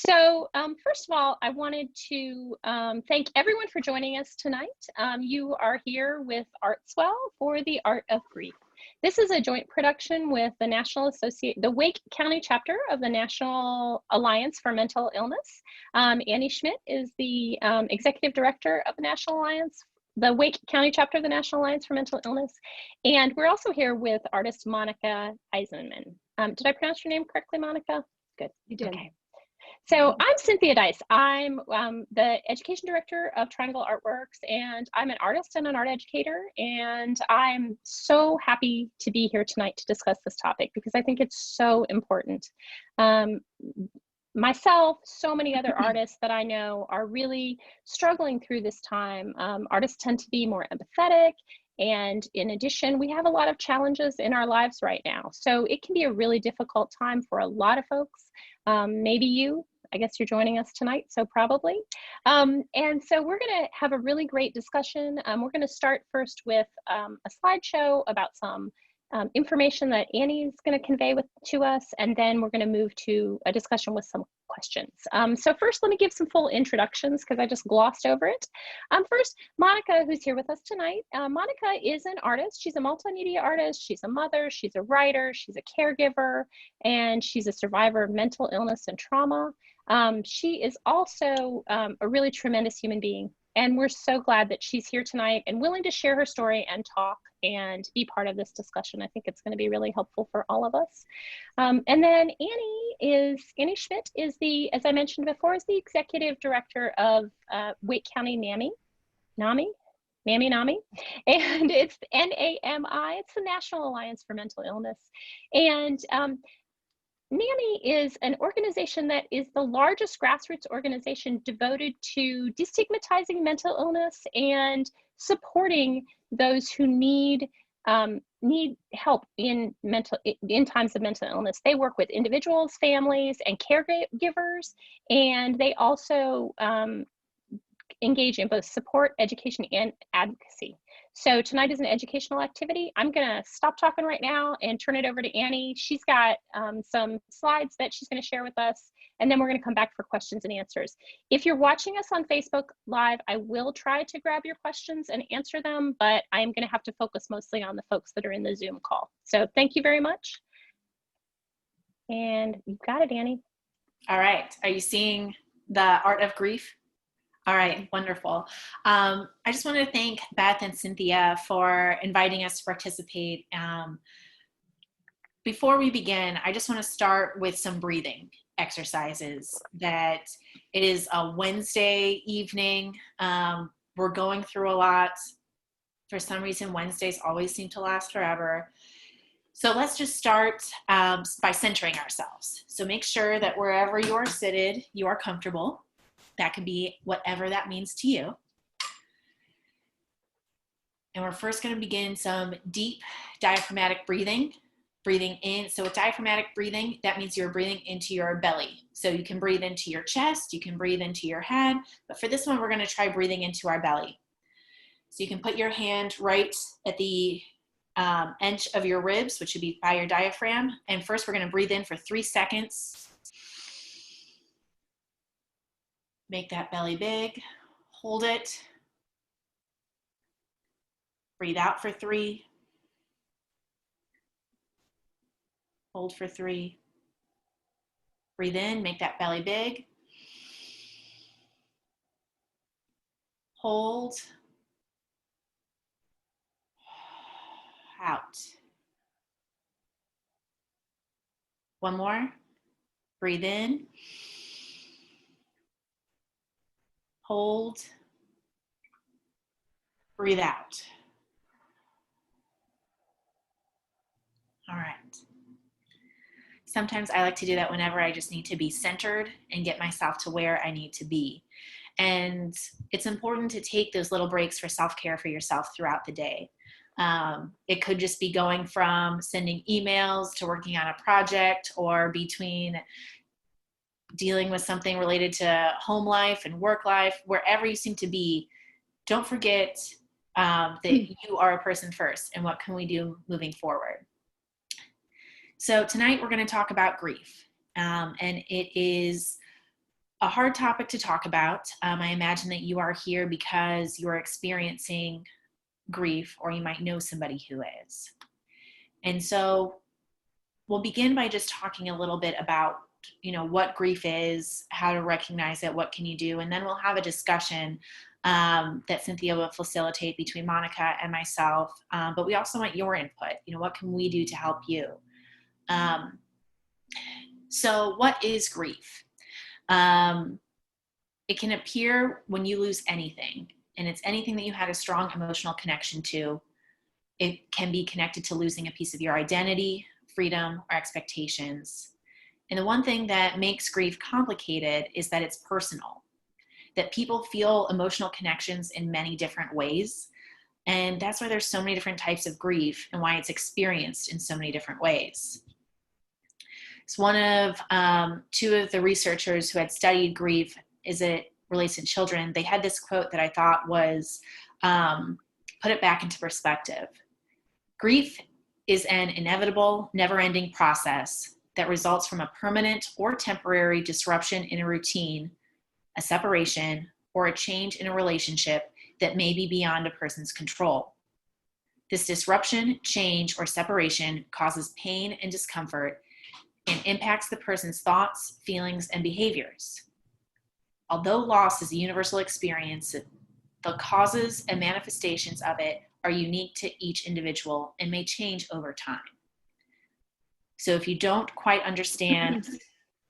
First of all, I wanted to thank everyone for joining us tonight. You are here with Artswell for the Art of Grief. This is a joint production with the Wake County chapter of the National Alliance for Mental Illness. Annie Schmidt is the executive director of the National Alliance, the Wake County chapter of the National Alliance for Mental Illness. And we're also here with artist Monica Eisenman. Did I pronounce your name correctly, Monica? Good. You did. Okay. So I'm Cynthia Dice. I'm the education director of Triangle Artworks, and I'm an artist and an art educator. And I'm so happy to be here tonight to discuss this topic because I think it's so important. Myself, so many other artists that I know are really struggling through this time. Artists tend to be more empathetic. And in addition, we have a lot of challenges in our lives right now. So it can be a really difficult time for a lot of folks. Maybe you, I guess you're joining us tonight, so probably. And so we're gonna have a really great discussion. We're gonna start first with a slideshow about some information that Annie's gonna convey to us, and then we're gonna move to a discussion with some questions. So first, let me give some full introductions because I just glossed over it. First, Monica, who's here with us tonight. Monica is an artist. She's a multimedia artist. She's a mother. She's a writer. She's a caregiver, and she's a survivor of mental illness and trauma. She is also a really tremendous human being. And we're so glad that she's here tonight and willing to share her story and talk and be part of this discussion. I think it's going to be really helpful for all of us. And then Annie Schmidt is as I mentioned before, is the executive director of Wake County NAMI, and it's NAMI, it's the National Alliance for Mental Illness. And NAMI is an organization that is the largest grassroots organization devoted to destigmatizing mental illness and supporting those who need help in times of mental illness. They work with individuals, families, and caregivers, and they also engage in both support, education, and advocacy. So tonight is an educational activity. I'm gonna stop talking right now and turn it over to Annie. She's got some slides that she's gonna share with us, and then we're gonna come back for questions and answers. If you're watching us on Facebook Live, I will try to grab your questions and answer them, but I'm gonna have to focus mostly on the folks that are in the Zoom call. So thank you very much. And you've got it, Annie. All right, are you seeing the Art of Grief? All right, wonderful. I just want to thank Beth and Cynthia for inviting us to participate. Before we begin, I just want to start with some breathing exercises. That it is a Wednesday evening. We're going through a lot. For some reason, Wednesdays always seem to last forever. So let's just start by centering ourselves. So make sure that wherever you are seated, you are comfortable. That can be whatever that means to you. And we're first going to begin some deep diaphragmatic breathing. Breathing in. So with diaphragmatic breathing, that means you're breathing into your belly. So you can breathe into your chest, you can breathe into your head, but for this one, we're going to try breathing into our belly. So you can put your hand right at the edge of your ribs, which would be by your diaphragm. And first, we're going to breathe in for 3 seconds. Make that belly big, hold it. Breathe out for 3. Hold for 3. Breathe in, make that belly big. Hold. Out. One more. Breathe in. Hold, breathe out. All right. Sometimes I like to do that whenever I just need to be centered and get myself to where I need to be. And it's important to take those little breaks for self-care for yourself throughout the day. It could just be going from sending emails to working on a project, or between dealing with something related to home life and work life. Wherever you seem to be, don't forget that you are a person first, and what can we do moving forward. So tonight we're going to talk about grief, and it is a hard topic to talk about. I imagine that you are here because you are experiencing grief, or you might know somebody who is. And so we'll begin by just talking a little bit about, what grief is, how to recognize it, what can you do, and then we'll have a discussion that Cynthia will facilitate between Monica and myself. But we also want your input. What can we do to help you? So what is grief? It can appear when you lose anything, and it's anything that you had a strong emotional connection to. It can be connected to losing a piece of your identity, freedom, or expectations. And the one thing that makes grief complicated is that it's personal, that people feel emotional connections in many different ways. And that's why there's so many different types of grief and why it's experienced in so many different ways. It's one of two of the researchers who had studied grief as it relates to children. They had this quote that I thought was, put it back into perspective. Grief is an inevitable, never-ending process that results from a permanent or temporary disruption in a routine, a separation, or a change in a relationship that may be beyond a person's control. This disruption, change, or separation causes pain and discomfort and impacts the person's thoughts, feelings, and behaviors. Although loss is a universal experience, the causes and manifestations of it are unique to each individual and may change over time. So if you don't quite understand,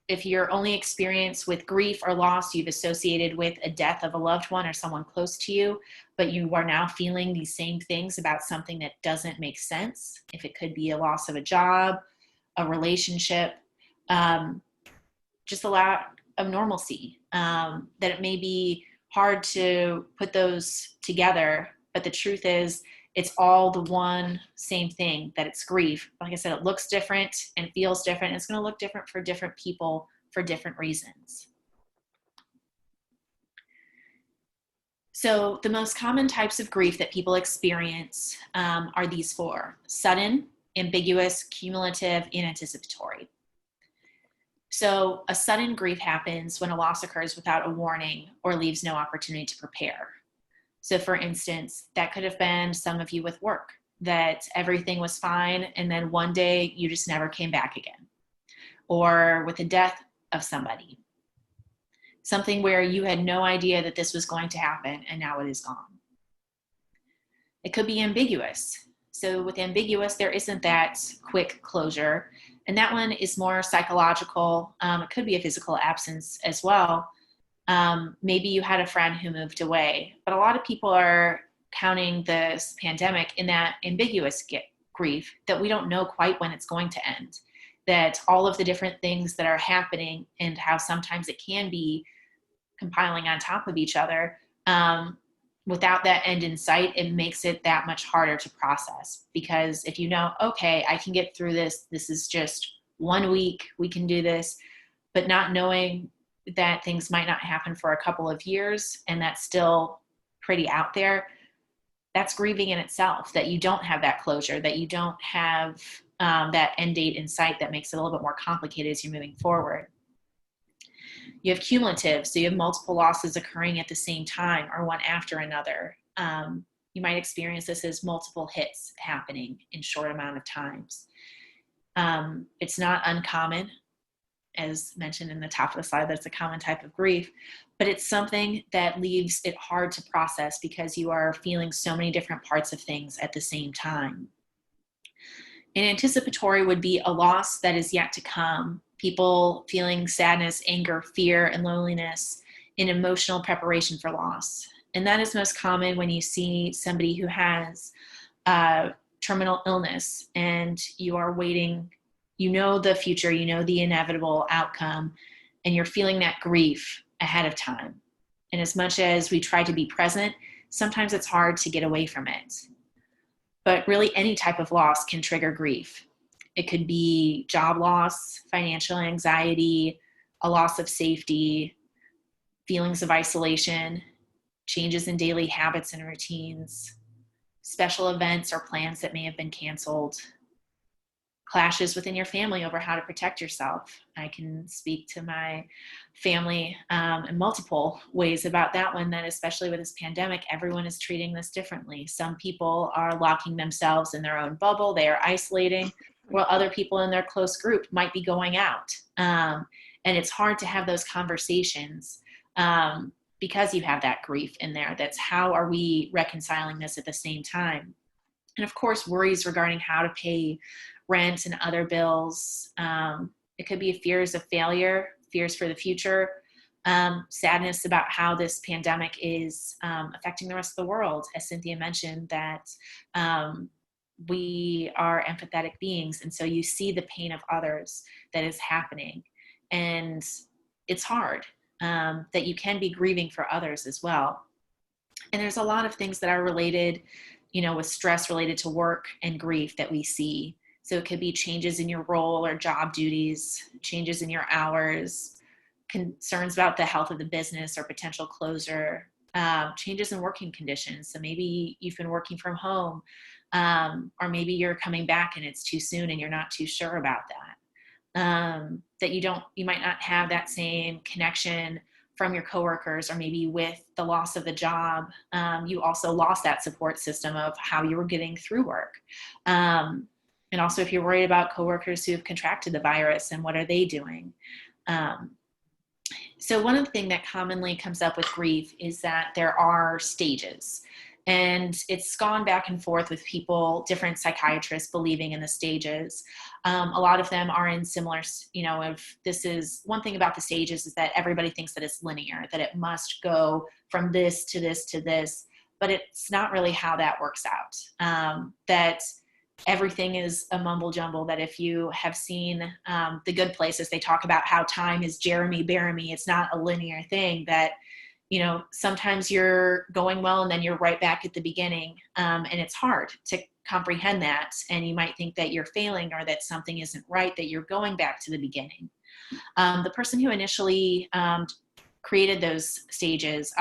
if your only experience with grief or loss you've associated with a death of a loved one or someone close to you, but you are now feeling these same things about something that doesn't make sense, if it could be a loss of a job, a relationship, just a lack of normalcy, that it may be hard to put those together, but the truth is it's all the one same thing, that it's grief. Like I said, it looks different and feels different. It's going to look different for different people for different reasons. So the most common types of grief that people experience are these four: sudden, ambiguous, cumulative, and anticipatory. So a sudden grief happens when a loss occurs without a warning or leaves no opportunity to prepare. So for instance, that could have been some of you with work, that everything was fine and then one day you just never came back again. Or with the death of somebody, something where you had no idea that this was going to happen and now it is gone. It could be ambiguous. So with ambiguous, there isn't that quick closure, and that one is more psychological. It could be a physical absence as well. Maybe you had a friend who moved away, but a lot of people are counting this pandemic in that ambiguous grief, that we don't know quite when it's going to end, that all of the different things that are happening and how sometimes it can be compiling on top of each other, without that end in sight, it makes it that much harder to process. Because if you know, okay, I can get through this, this is just 1 week, we can do this, but not knowing that things might not happen for a couple of years, and that's still pretty out there, that's grieving in itself, that you don't have that closure, that you don't have that end date in sight. That makes it a little bit more complicated as you're moving forward. You have cumulative, so you have multiple losses occurring at the same time or one after another. You might experience this as multiple hits happening in short amount of times. It's not uncommon, as mentioned in the top of the slide, that's a common type of grief, but it's something that leaves it hard to process because you are feeling so many different parts of things at the same time. And anticipatory would be a loss that is yet to come. People feeling sadness, anger, fear, and loneliness in emotional preparation for loss. And that is most common when you see somebody who has terminal illness and you are waiting, you know the future, you know the inevitable outcome, and you're feeling that grief ahead of time. And as much as we try to be present, sometimes it's hard to get away from it. But really any type of loss can trigger grief. It could be job loss, financial anxiety, a loss of safety, feelings of isolation, changes in daily habits and routines, special events or plans that may have been canceled, clashes within your family over how to protect yourself. I can speak to my family in multiple ways about that one, that especially with this pandemic, everyone is treating this differently. Some people are locking themselves in their own bubble. They are isolating, while other people in their close group might be going out. And it's hard to have those conversations because you have that grief in there. That's how are we reconciling this at the same time? And of course, worries regarding how to pay rent and other bills. It could be fears of failure, fears for the future, sadness about how this pandemic is affecting the rest of the world. As Cynthia mentioned, that we are empathetic beings. And so you see the pain of others that is happening. And it's hard that you can be grieving for others as well. And there's a lot of things that are related, with stress related to work and grief that we see. So it could be changes in your role or job duties, changes in your hours, concerns about the health of the business or potential closure, changes in working conditions. So maybe you've been working from home, or maybe you're coming back and it's too soon and you're not too sure about that. That you might not have that same connection from your coworkers, or maybe with the loss of the job, you also lost that support system of how you were getting through work. And also if you're worried about coworkers who have contracted the virus and what are they doing? So one of the things that commonly comes up with grief is that there are stages. And it's gone back and forth with people, different psychiatrists believing in the stages. A lot of them are in similar, if this is one thing about the stages is that everybody thinks that it's linear, that it must go from this to this to this, but it's not really how that works out. That everything is a mumble jumble, that if you have seen The Good Places, they talk about how time is Jeremy Bearimy. It's not a linear thing, that sometimes you're going well and then you're right back at the beginning. And it's hard to comprehend that. And you might think that you're failing or that something isn't right, that you're going back to the beginning. The person who initially created those stages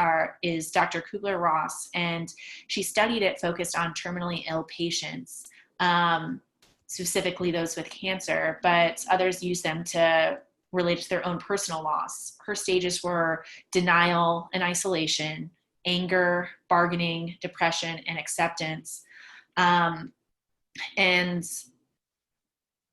is Dr. Kubler-Ross, and she studied it focused on terminally ill patients, specifically those with cancer, but others use them to related to their own personal loss. Her stages were denial and isolation, anger, bargaining, depression, and acceptance. And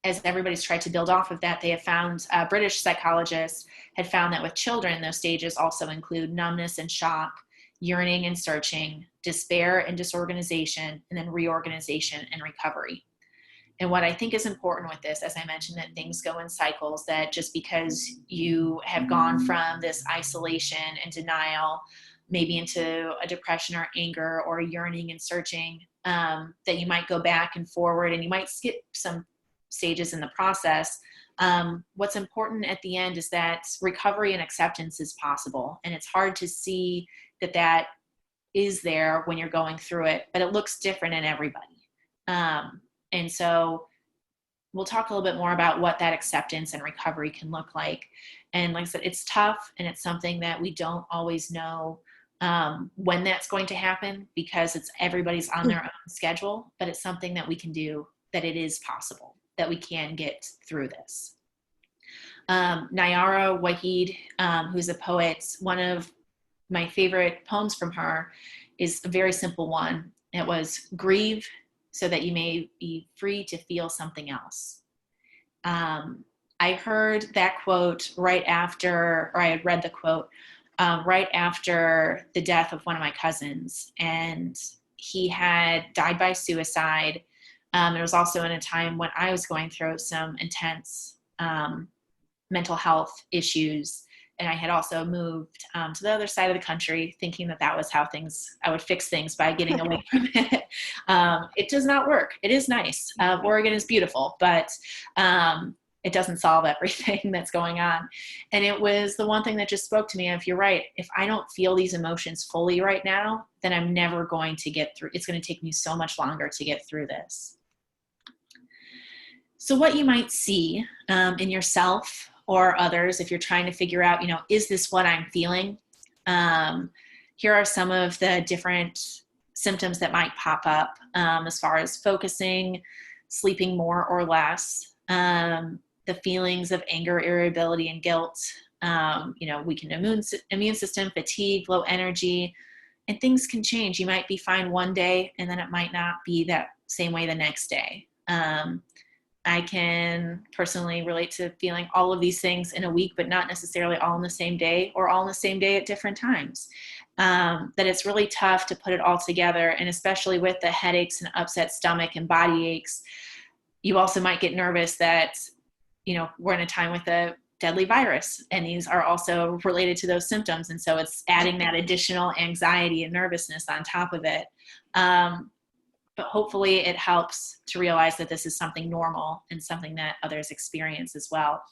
as everybody's tried to build off of that, they have found, British psychologists had found that with children, those stages also include numbness and shock, yearning and searching, despair and disorganization, and then reorganization and recovery. And what I think is important with this, as I mentioned, that things go in cycles, that just because you have gone from this isolation and denial, maybe into a depression or anger or yearning and searching, that you might go back and forward and you might skip some stages in the process. What's important at the end is that recovery and acceptance is possible. And it's hard to see that is there when you're going through it, but it looks different in everybody. And so we'll talk a little bit more about what that acceptance and recovery can look like. And like I said, it's tough, and it's something that we don't always know when that's going to happen, because everybody's on their own schedule, but it's something that we can do, that it is possible, that we can get through this. Nayara Waheed, who's a poet, one of my favorite poems from her is a very simple one. It was, "Grieve so that you may be free to feel something else." I heard that quote right after, or I had read the quote right after the death of one of my cousins, and he had died by suicide. It was also in a time when I was going through some intense mental health issues. And I had also moved to the other side of the country, thinking that was how I would fix things by getting away from it. It does not work. It is nice. Oregon is beautiful, but it doesn't solve everything that's going on. And it was the one thing that just spoke to me of, you're right, if I don't feel these emotions fully right now, then I'm never going to get through. It's going to take me so much longer to get through this. So what you might see in yourself or others, if you're trying to figure out, is this what I'm feeling? Here are some of the different symptoms that might pop up as far as focusing, sleeping more or less, the feelings of anger, irritability, and guilt, weakened immune system, fatigue, low energy, and things can change. You might be fine one day and then it might not be that same way the next day. I can personally relate to feeling all of these things in a week, but not necessarily all in the same day or all in the same day at different times. That it's really tough to put it all together. And especially with the headaches and upset stomach and body aches, you also might get nervous that, we're in a time with a deadly virus, and these are also related to those symptoms. And so it's adding that additional anxiety and nervousness on top of it. But hopefully it helps to realize that this is something normal and something that others experience as well.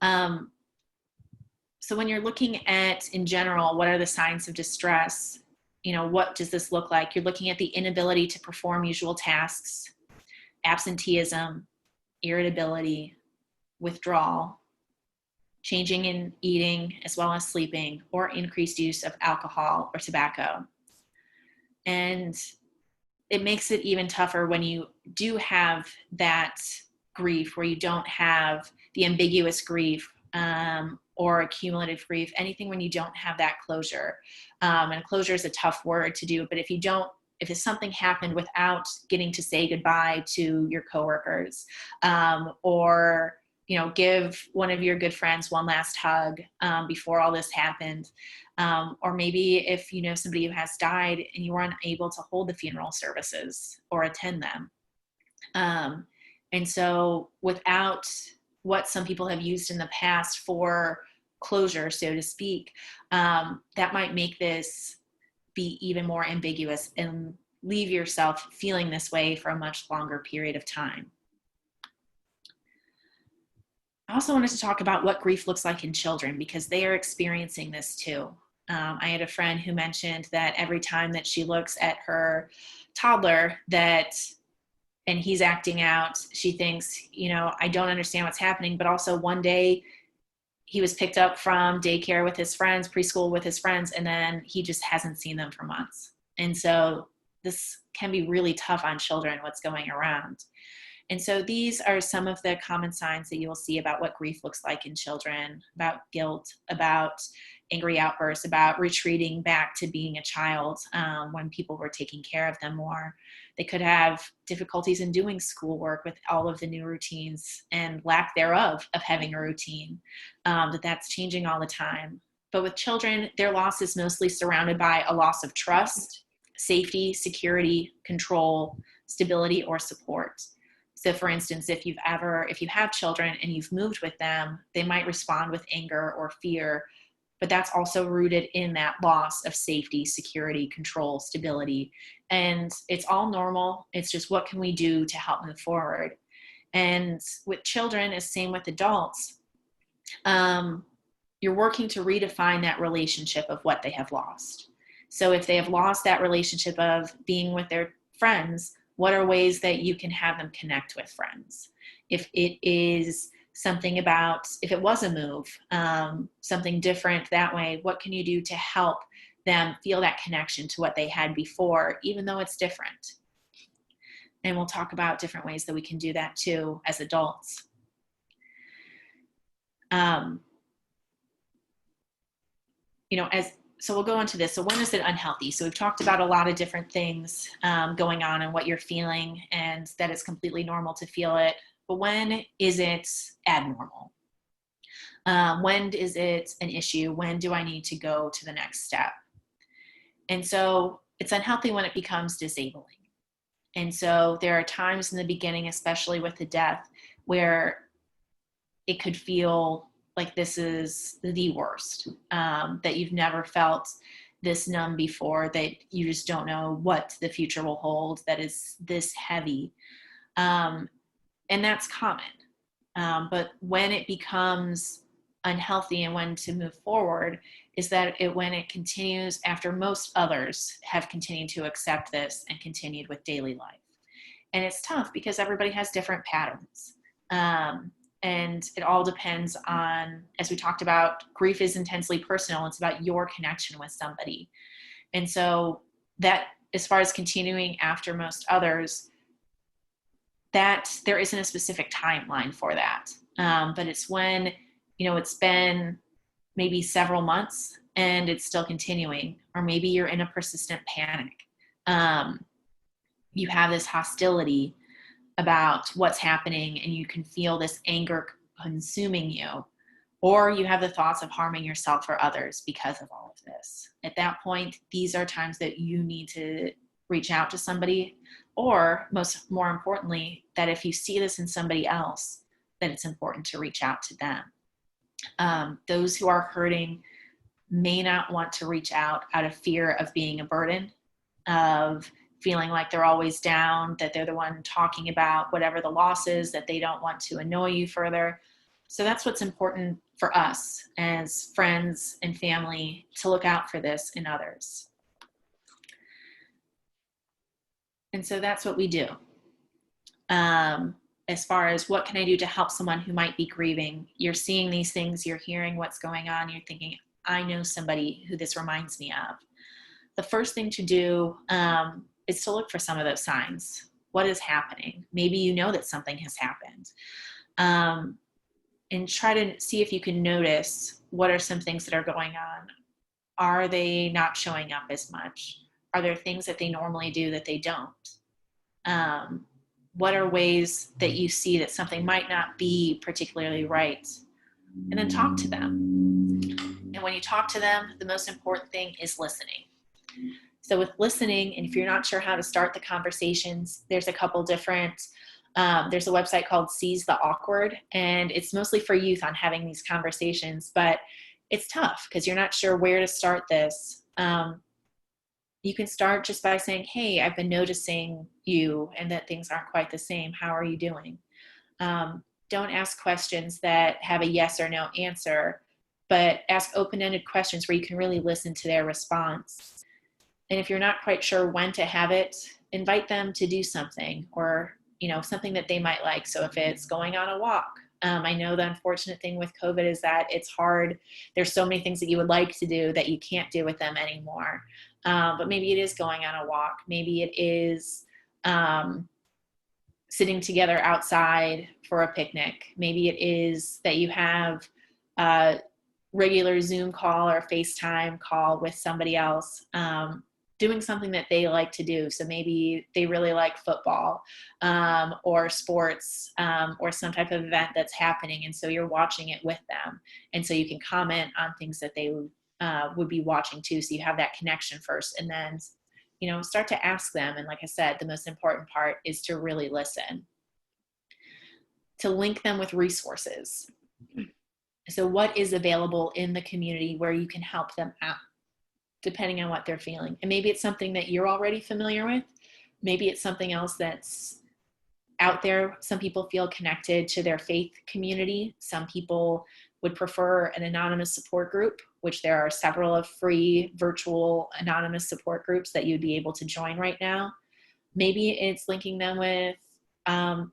So when you're looking at, in general, what are the signs of distress? What does this look like? You're looking at the inability to perform usual tasks, absenteeism, irritability, withdrawal, changing in eating as well as sleeping, or increased use of alcohol or tobacco. And it makes it even tougher when you do have that grief, where you don't have the ambiguous grief or accumulative grief, anything when you don't have that closure. And closure is a tough word to do, but if something happened without getting to say goodbye to your coworkers, or give one of your good friends one last hug before all this happened. Or maybe if you know somebody who has died and you were unable to hold the funeral services or attend them. And so without what some people have used in the past for closure, so to speak, that might make this be even more ambiguous and leave yourself feeling this way for a much longer period of time. I also wanted to talk about what grief looks like in children, because they are experiencing this too. I had a friend who mentioned that every time that she looks at her toddler and he's acting out, she thinks, I don't understand what's happening. But also one day he was picked up from daycare with his friends, preschool with his friends, and then he just hasn't seen them for months. And so this can be really tough on children, what's going around. And so these are some of the common signs that you will see about what grief looks like in children, about guilt, about angry outbursts, about retreating back to being a child when people were taking care of them more. They could have difficulties in doing schoolwork with all of the new routines and lack thereof of having a routine, that's changing all the time. But with children, their loss is mostly surrounded by a loss of trust, safety, security, control, stability, or support. So for instance, if you have children and you've moved with them, they might respond with anger or fear, but that's also rooted in that loss of safety, security, control, stability. And it's all normal. It's just, what can we do to help move forward? And with children, it's same with adults. You're working to redefine that relationship of what they have lost. So if they have lost that relationship of being with their friends, what are ways that you can have them connect with friends? If it is something about, if it was a move, something different that way, what can you do to help them feel that connection to what they had before, even though it's different? And we'll talk about different ways that we can do that too as adults. So we'll go into this. So when is it unhealthy? So we've talked about a lot of different things going on and what you're feeling, and that it's completely normal to feel it. But when is it abnormal? When is it an issue? When do I need to go to the next step? And so it's unhealthy when it becomes disabling. And so there are times in the beginning, especially with the death, where it could feel like this is the worst, that you've never felt this numb before, that you just don't know what the future will hold, that is this heavy. And that's common. But when it becomes unhealthy and when to move forward is that when it continues after most others have continued to accept this and continued with daily life. And it's tough because everybody has different patterns. And it all depends on, as we talked about, grief is intensely personal. It's about your connection with somebody. And so that, as far as continuing after most others, that there isn't a specific timeline for that. But it's when, it's been maybe several months and it's still continuing, or maybe you're in a persistent panic. You have this hostility about what's happening and you can feel this anger consuming you, or you have the thoughts of harming yourself or others because of all of this. At that point, these are times that you need to reach out to somebody, or more importantly, that if you see this in somebody else, then it's important to reach out to them. Those who are hurting may not want to reach out of fear of being a burden, of feeling like they're always down, that they're the one talking about whatever the loss is, that they don't want to annoy you further. So that's what's important for us as friends and family, to look out for this in others. And so that's what we do. As far as what can I do to help someone who might be grieving, you're seeing these things, you're hearing what's going on, you're thinking, I know somebody who this reminds me of. The first thing to do is to look for some of those signs. What is happening? Maybe you know that something has happened. And try to see if you can notice what are some things that are going on. Are they not showing up as much? Are there things that they normally do that they don't? What are ways that you see that something might not be particularly right? And then talk to them. And when you talk to them, the most important thing is listening. So with listening, and if you're not sure how to start the conversations, there's a couple different, there's a website called Seize the Awkward, and it's mostly for youth on having these conversations, but it's tough because you're not sure where to start this. You can start just by saying, hey, I've been noticing you and that things aren't quite the same. How are you doing? Don't ask questions that have a yes or no answer, but ask open-ended questions where you can really listen to their response. And if you're not quite sure when to have it, invite them to do something, or something that they might like. So if it's going on a walk, I know the unfortunate thing with COVID is that it's hard. There's so many things that you would like to do that you can't do with them anymore. But maybe it is going on a walk. Maybe it is sitting together outside for a picnic. Maybe it is that you have a regular Zoom call or FaceTime call with somebody else, doing something that they like to do. So maybe they really like football or sports or some type of event that's happening. And so you're watching it with them. And so you can comment on things that they would be watching too. So you have that connection first, and then, start to ask them. And like I said, the most important part is to really listen, to link them with resources. So what is available in the community where you can help them out, depending on what they're feeling. And maybe it's something that you're already familiar with. Maybe it's something else that's out there. Some people feel connected to their faith community. Some people would prefer an anonymous support group, which there are several of free virtual anonymous support groups that you'd be able to join right now. Maybe it's linking them with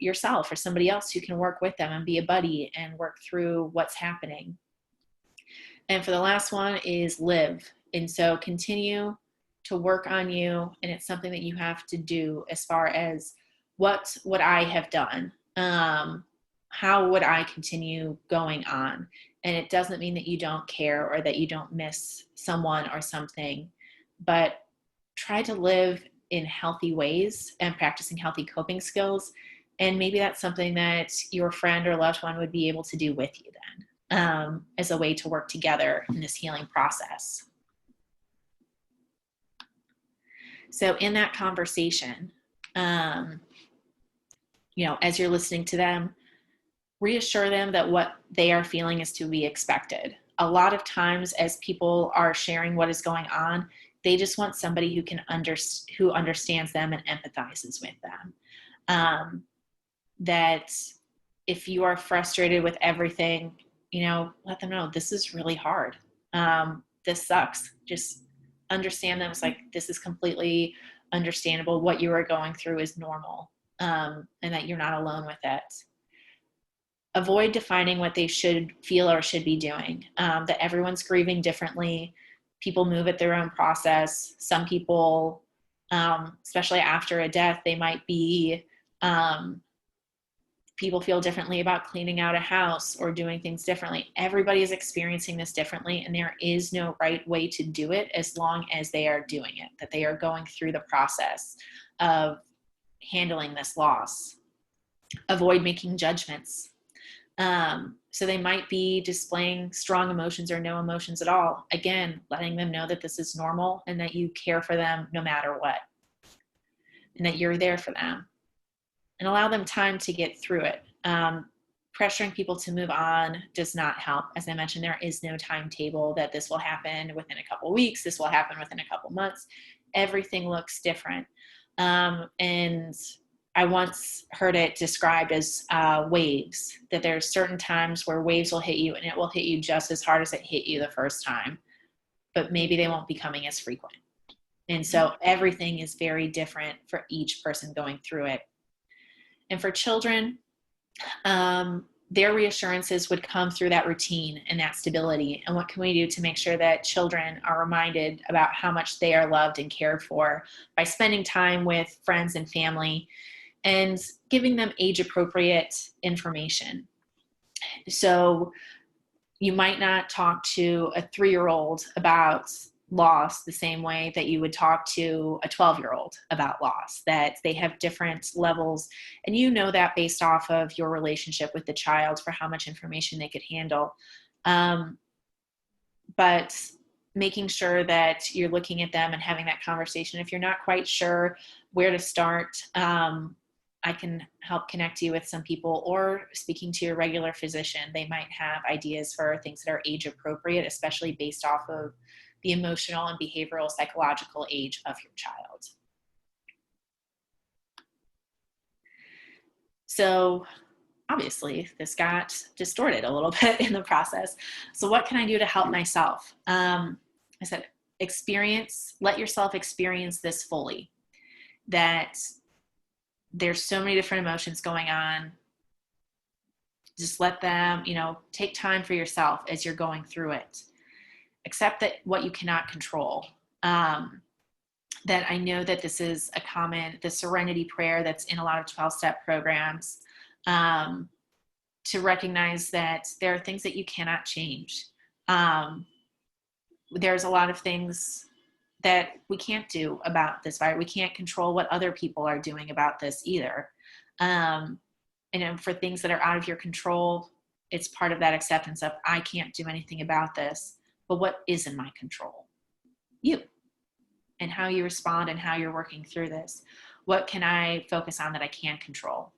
yourself or somebody else who can work with them and be a buddy and work through what's happening. And for the last one is live. And so continue to work on you. And it's something that you have to do as far as what would I have done? How would I continue going on? And it doesn't mean that you don't care or that you don't miss someone or something, but try to live in healthy ways and practicing healthy coping skills. And maybe that's something that your friend or loved one would be able to do with you then, as a way to work together in this healing process. So in that conversation, as you're listening to them, reassure them that what they are feeling is to be expected. A lot of times as people are sharing what is going on, they just want somebody who who understands them and empathizes with them. That if you are frustrated with everything, let them know this is really hard. This sucks. Just understand them. It's like, this is completely understandable. What you are going through is normal, and that you're not alone with it. Avoid defining what they should feel or should be doing, that everyone's grieving differently. People move at their own process. Some people, especially after a death, they might be people feel differently about cleaning out a house or doing things differently. Everybody is experiencing this differently, and there is no right way to do it as long as they are doing it, that they are going through the process of handling this loss. Avoid making judgments. So they might be displaying strong emotions or no emotions at all. Again, letting them know that this is normal and that you care for them no matter what, and that you're there for them, and allow them time to get through it. Pressuring people to move on does not help. As I mentioned, there is no timetable that this will happen within a couple weeks, this will happen within a couple months. Everything looks different. And I once heard it described as waves, that there's certain times where waves will hit you and it will hit you just as hard as it hit you the first time, but maybe they won't be coming as frequent. And so everything is very different for each person going through it. And for children, their reassurances would come through that routine and that stability. And what can we do to make sure that children are reminded about how much they are loved and cared for by spending time with friends and family and giving them age-appropriate information. So you might not talk to a 3-year-old about loss the same way that you would talk to a 12-year-old about loss, that they have different levels, and you know that based off of your relationship with the child for how much information they could handle. But making sure that you're looking at them and having that conversation. If you're not quite sure where to start, I can help connect you with some people, or speaking to your regular physician. They might have ideas for things that are age appropriate, especially based off of the emotional and behavioral psychological age of your child. So obviously this got distorted a little bit in the process. So what can I do to help myself? I said, let yourself experience this fully, that there's so many different emotions going on. Just let them, take time for yourself as you're going through it. Accept that what you cannot control. That I know that this is the serenity prayer that's in a lot of 12-step programs, to recognize that there are things that you cannot change. There's a lot of things that we can't do about this virus. We can't control what other people are doing about this either. And for things that are out of your control, it's part of that acceptance of, I can't do anything about this, but what is in my control? You, and how you respond and how you're working through this. What can I focus on that I can control?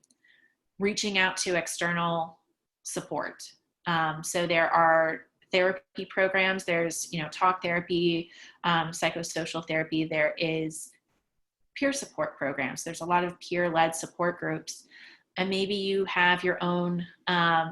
Reaching out to external support. So there are therapy programs. There's, talk therapy, psychosocial therapy. There is peer support programs. There's a lot of peer-led support groups. And maybe you have your own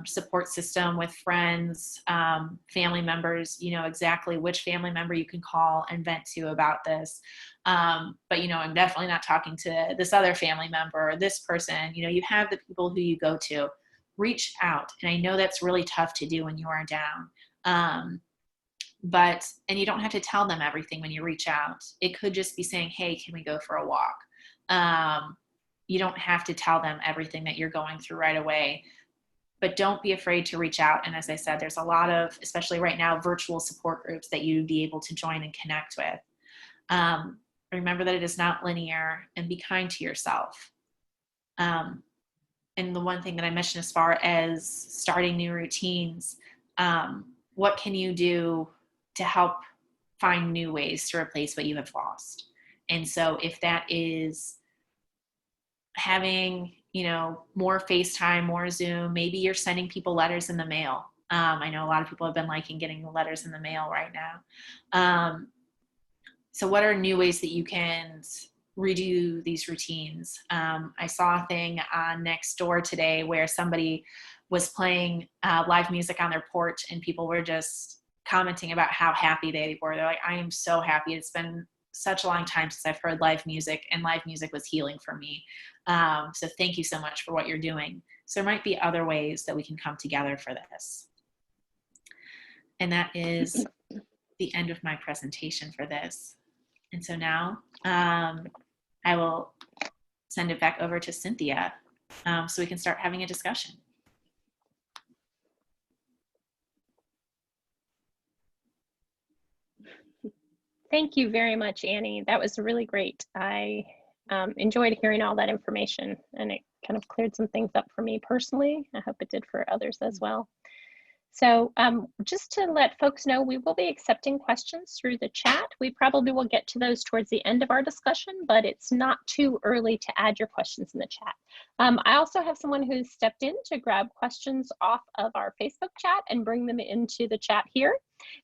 support system with friends, family members. You know exactly which family member you can call and vent to about this. But, I'm definitely not talking to this other family member or this person. You have the people who you go to. Reach out. And I know that's really tough to do when you are down. And you don't have to tell them everything when you reach out. It could just be saying, hey, can we go for a walk? You don't have to tell them everything that you're going through right away, but don't be afraid to reach out. And as I said, there's a lot of, especially right now, virtual support groups that you'd be able to join and connect with. Remember that it is not linear, and be kind to yourself. And the one thing that I mentioned as far as starting new routines, what can you do to help find new ways to replace what you have lost? And so if that is having, more FaceTime, more Zoom, maybe you're sending people letters in the mail. I know a lot of people have been liking getting the letters in the mail right now. So what are new ways that you can redo these routines? I saw a thing on Nextdoor today where somebody was playing live music on their porch, and people were just commenting about how happy they were. They're like, I am so happy. It's been such a long time since I've heard live music, and live music was healing for me. So thank you so much for what you're doing. So there might be other ways that we can come together for this. And that is the end of my presentation for this. And so now I will send it back over to Cynthia so we can start having a discussion. Thank you very much, Annie. That was really great. I enjoyed hearing all that information, and it kind of cleared some things up for me personally. I hope it did for others as well. So just to let folks know, we will be accepting questions through the chat. We probably will get to those towards the end of our discussion, but it's not too early to add your questions in the chat. I also have someone who's stepped in to grab questions off of our Facebook chat and bring them into the chat here.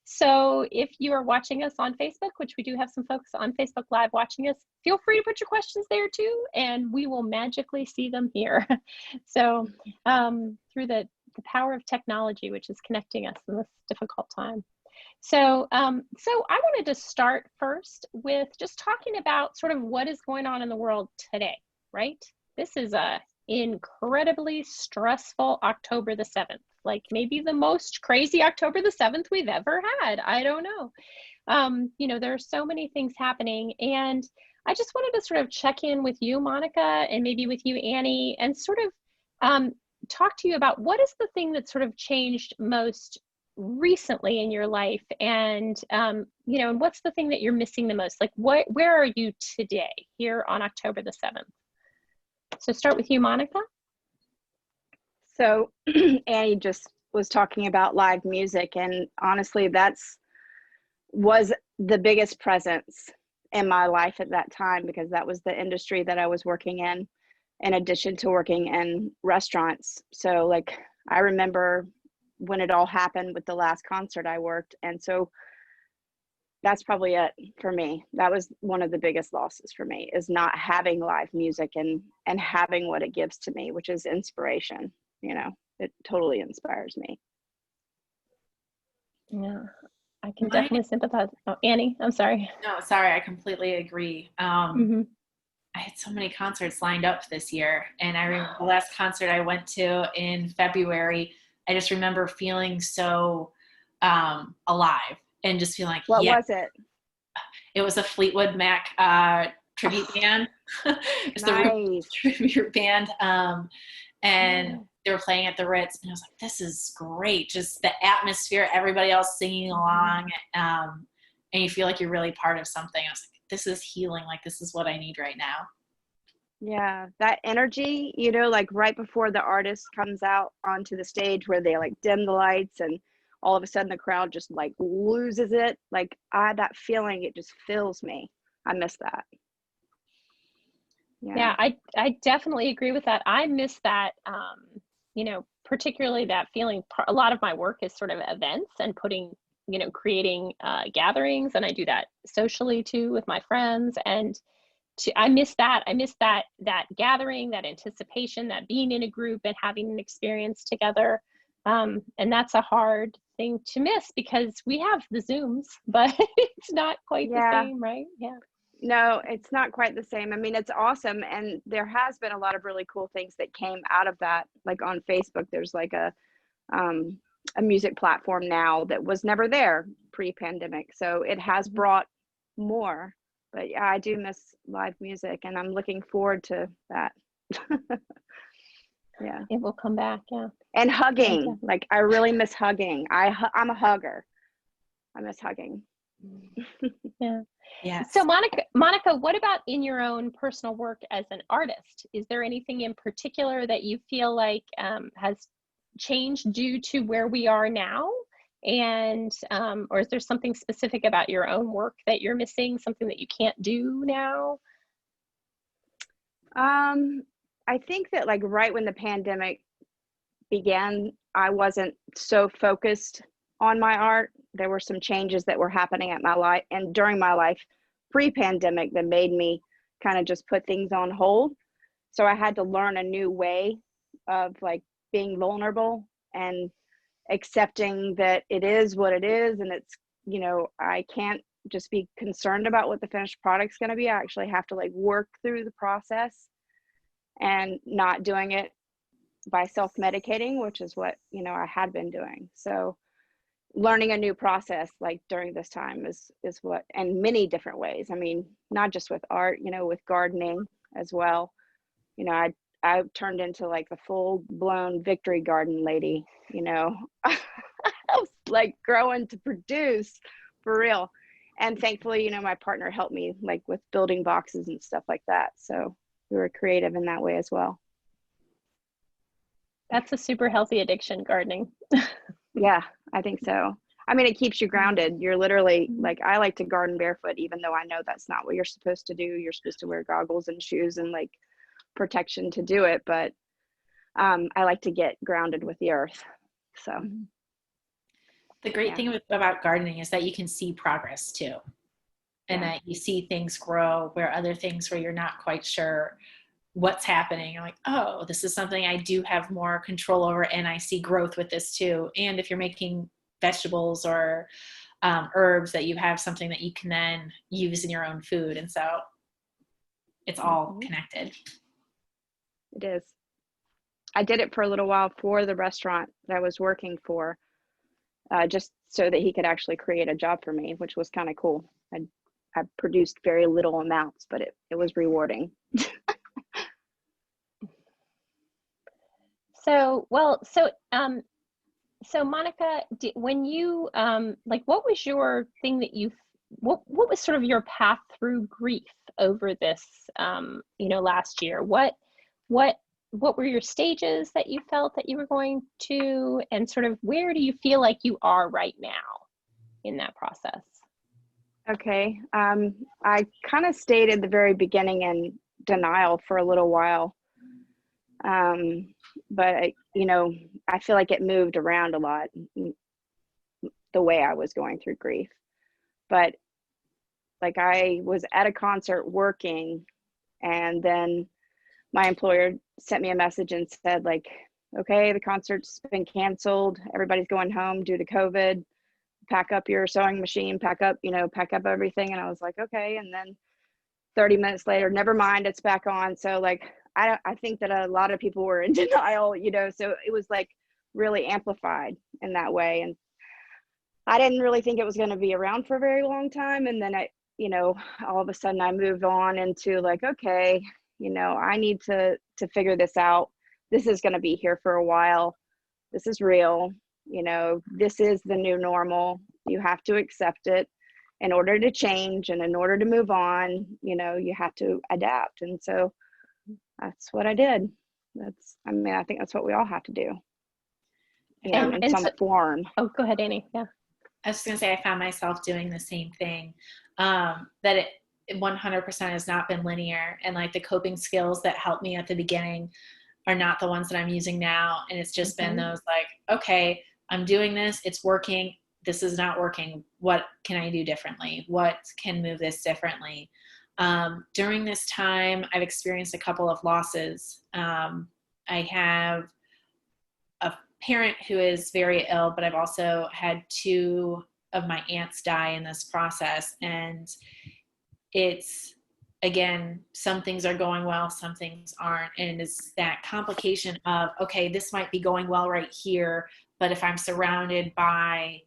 So if you are watching us on Facebook, which we do have some folks on Facebook Live watching us, feel free to put your questions there too, and we will magically see them here. So through the power of technology, which is connecting us in this difficult time. So I wanted to start first with just talking about sort of what is going on in the world today, right? This is a incredibly stressful October the 7th, like maybe the most crazy October the 7th we've ever had. I don't know. You know, there are so many things happening, and I just wanted to sort of check in with you, Monica, and maybe with you, Annie, and sort of talk to you about what is the thing that sort of changed most recently in your life, and you know, and what's the thing that you're missing the most? Like, where are you today here on October the 7th? So start with you, Monica. So Annie just was talking about live music, and honestly, was the biggest presence in my life at that time, because that was the industry that I was working in addition to working in restaurants. So like, I remember when it all happened with the last concert I worked. And so that's probably it for me. That was one of the biggest losses for me, is not having live music and having what it gives to me, which is inspiration. You know, it totally inspires me. Yeah, I can definitely sympathize. Oh, Annie, I'm sorry. No, sorry, I completely agree. I had so many concerts lined up this year, and I remember the last concert I went to in February, I just remember feeling so alive and just feeling like, what was it? It was a Fleetwood Mac tribute band. It's the tribute band. And they were playing at the Ritz, and I was like, this is great. Just the atmosphere, everybody else singing along, and you feel like you're really part of something. I was like, this is healing. Like, this is what I need right now. Yeah, that energy, you know, like right before the artist comes out onto the stage, where they like dim the lights and all of a sudden the crowd just like loses it. Like, that feeling, it just fills me. I miss that. Yeah, I definitely agree with that. I miss that, you know, particularly that feeling. A lot of my work is sort of events and creating gatherings, and I do that socially too with my friends. And I miss that. I miss that gathering, that anticipation, that being in a group and having an experience together. And that's a hard thing to miss, because we have the Zooms, but it's not quite the same, right? Yeah. No, it's not quite the same. I mean, it's awesome. And there has been a lot of really cool things that came out of that. Like on Facebook, there's like a music platform now that was never there pre-pandemic. So it has brought more. But yeah, I do miss live music, and I'm looking forward to that. Yeah. It will come back, yeah. And hugging. Like, I really miss hugging. I'm a hugger. I miss hugging. Yeah. Yeah. So Monica, what about in your own personal work as an artist? Is there anything in particular that you feel like has changed due to where we are now? And or is there something specific about your own work that you're missing, something that you can't do now? I think that like right when the pandemic began, I wasn't so focused on my art. There were some changes that were happening at my life and during my life pre-pandemic that made me kind of just put things on hold. So I had to learn a new way of like being vulnerable and accepting that it is what it is. And it's, you know, I can't just be concerned about what the finished product's going to be. I actually have to like work through the process, and not doing it by self-medicating, which is what, you know, I had been doing. So learning a new process like during this time is what, and many different ways. I mean, not just with art, you know, with gardening as well. You know, I turned into like the full blown victory garden lady, you know. I was like growing to produce for real. And thankfully, you know, my partner helped me like with building boxes and stuff like that. So we were creative in that way as well. That's a super healthy addiction, gardening. Yeah, I think so. I mean, it keeps you grounded. You're literally like, I like to garden barefoot, even though I know that's not what you're supposed to do. You're supposed to wear goggles and shoes and like protection to do it. But I like to get grounded with the earth. So The great thing about gardening is that you can see progress too, and that you see things grow where other things where you're not quite sure what's happening. You're like, oh, this is something I do have more control over, and I see growth with this too. And if you're making vegetables or herbs, that you have something that you can then use in your own food. And so it's all connected. It is. I did it for a little while for the restaurant that I was working for, just so that he could actually create a job for me, which was kind of cool. I produced very little amounts, but it was rewarding. So Monica, when you like, what was your thing that what was sort of your path through grief over this last year? What were your stages that you felt that you were going to, and sort of where do you feel like you are right now in that process? Okay. I kind of stayed at the very beginning in denial for a little while. But I feel like it moved around a lot, the way I was going through grief. But like, I was at a concert working, and then my employer sent me a message and said, like, okay, the concert's been canceled. Everybody's going home due to COVID. Pack up your sewing machine, pack up everything. And I was like, okay. And then 30 minutes later, never mind, it's back on. So like, I think that a lot of people were in denial, so it was like really amplified in that way. And I didn't really think it was going to be around for a very long time. And then all of a sudden I moved on into like, okay, I need to figure this out. This is going to be here for a while. This is real. This is the new normal. You have to accept it in order to change, and in order to move on, you have to adapt. And so that's what I did. I think that's what we all have to do, in some form. Oh, go ahead, Annie. Yeah. I was just going to say, I found myself doing the same thing, that it 100% has not been linear. And like the coping skills that helped me at the beginning are not the ones that I'm using now. And it's just been those like, okay, I'm doing this. It's working. This is not working. What can I do differently? What can move this differently? During this time, I've experienced a couple of losses. I have a parent who is very ill, but I've also had 2 of my aunts die in this process. And it's, again, some things are going well, some things aren't. And it's that complication of, okay, this might be going well right here, but if I'm surrounded by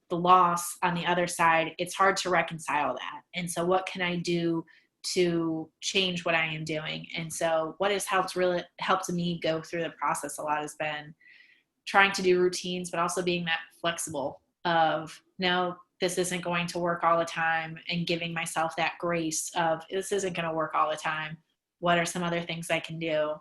the loss on the other side, it's hard to reconcile that. And so what can I do to change what I am doing? And so what has really helped me go through the process a lot has been trying to do routines, but also being that flexible of, no, this isn't going to work all the time, and giving myself that grace of, this isn't going to work all the time. What are some other things I can do?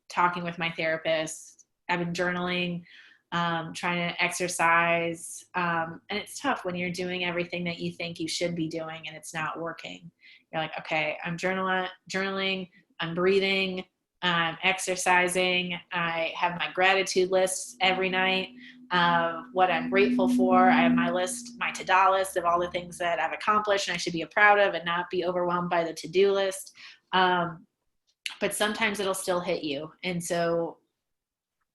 Talking with my therapist. I've been journaling, trying to exercise. And it's tough when you're doing everything that you think you should be doing and it's not working. You're like, okay, I'm journaling, I'm breathing, I'm exercising. I have my gratitude lists every night of what I'm grateful for. I have my to-do list of all the things that I've accomplished and I should be proud of, and not be overwhelmed by the to-do list. But sometimes it'll still hit you. And so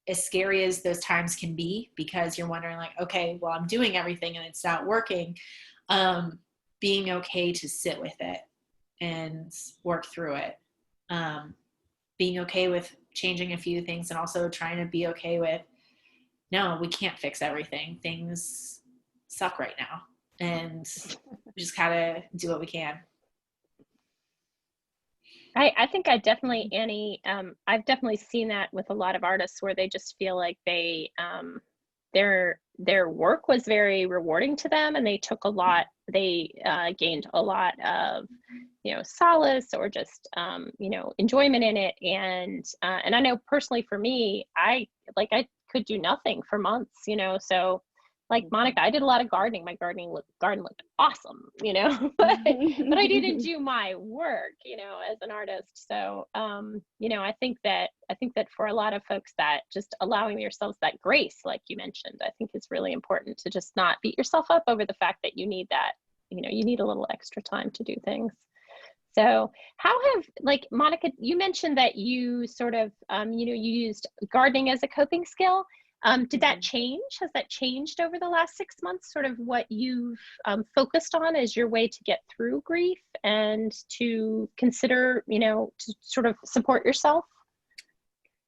as scary as those times can be, because you're wondering like, okay, well, I'm doing everything and it's not working, being okay to sit with it and work through it. Being okay with changing a few things, and also trying to be okay with, no, we can't fix everything. Things suck right now, and we just gotta do what we can. I think I definitely, Annie, I've definitely seen that with a lot of artists where they just feel like their work was very rewarding to them, and they took a lot, they gained a lot of, solace or just, enjoyment in it. And I know personally for me, I could do nothing for months, so like Monica, I did a lot of gardening. My garden looked awesome, but I didn't do my work, as an artist. So, I think that for a lot of folks, that just allowing yourselves that grace, like you mentioned, I think is really important, to just not beat yourself up over the fact that you need that, you need a little extra time to do things. So like Monica, you mentioned that you sort of, you used gardening as a coping skill. Did that change? Has that changed over the last 6 months, sort of what you've focused on as your way to get through grief and to consider, to sort of support yourself?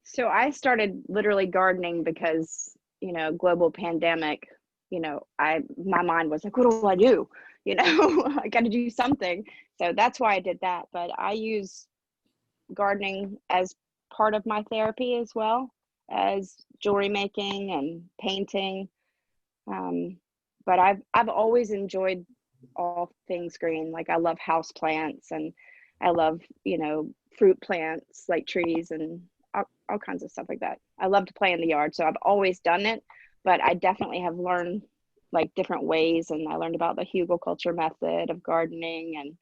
So I started literally gardening because, global pandemic, my mind was like, what do I do? I got to do something. So that's why I did that. But I use gardening as part of my therapy as well as jewelry making and painting. But I've always enjoyed all things green. Like I love house plants, and I love, fruit plants like trees and all kinds of stuff like that. I love to play in the yard, so I've always done it, but I definitely have learned like different ways, and I learned about the hugelkultur method of gardening,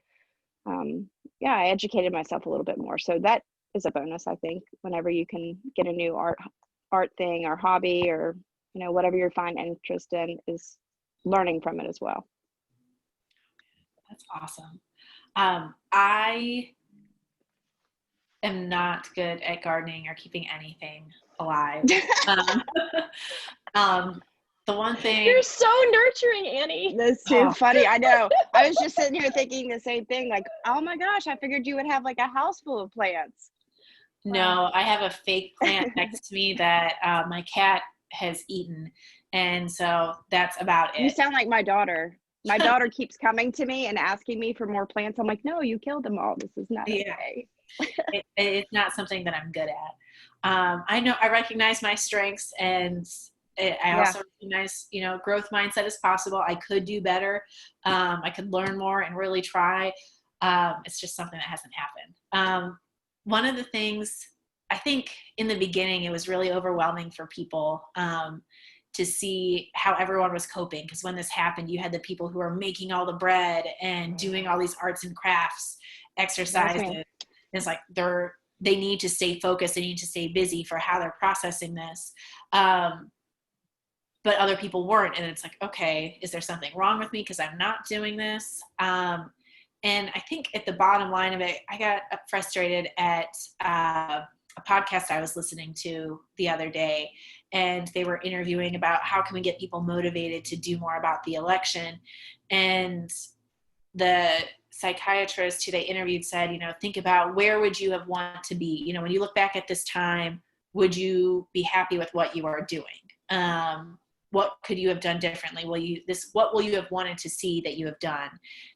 and I educated myself a little bit more. So that is a bonus, I think, whenever you can get a new art thing or hobby, or whatever you find interest in, is learning from it as well. That's awesome. I am not good at gardening or keeping anything alive. The one thing— You're so nurturing, Annie. That's too funny. I know. I was just sitting here thinking the same thing. Like, oh my gosh, I figured you would have like a house full of plants. No, I have a fake plant next to me that my cat has eaten. And so that's about it. You sound like my daughter. My daughter keeps coming to me and asking me for more plants. I'm like, no, you killed them all. This is not okay. It's not something that I'm good at. I know, I recognize my strengths, and I also recognize, growth mindset is possible. I could do better. I could learn more and really try. It's just something that hasn't happened. One of the things, I think in the beginning, it was really overwhelming for people to see how everyone was coping. Because when this happened, you had the people who are making all the bread and doing all these arts and crafts exercises. It's like they need to stay focused. They need to stay busy for how they're processing this. But other people weren't. And it's like, okay, is there something wrong with me because I'm not doing this? And I think at the bottom line of it, I got frustrated at a podcast I was listening to the other day, and they were interviewing about how can we get people motivated to do more about the election. And the psychiatrist who they interviewed said, think about, where would you have wanted to be? When you look back at this time, would you be happy with what you are doing? What could you have done differently? What will you have wanted to see that you have done?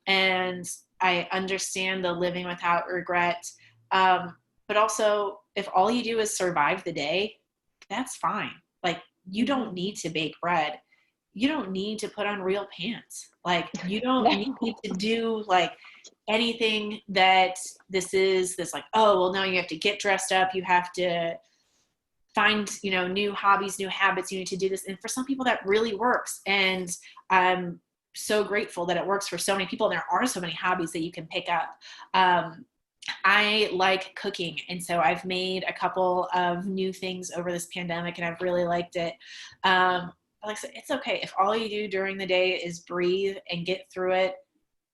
And I understand the living without regret. But also, if all you do is survive the day, that's fine. Like, you don't need to bake bread. You don't need to put on real pants. Like, you don't need to do like anything that this like, oh, well, now you have to get dressed up. You have to find, new hobbies, new habits. You need to do this. And for some people that really works. And I'm so grateful that it works for so many people. And there are so many hobbies that you can pick up. I like cooking. And so I've made a couple of new things over this pandemic, and I've really liked it. Like I said, it's okay. If all you do during the day is breathe and get through it,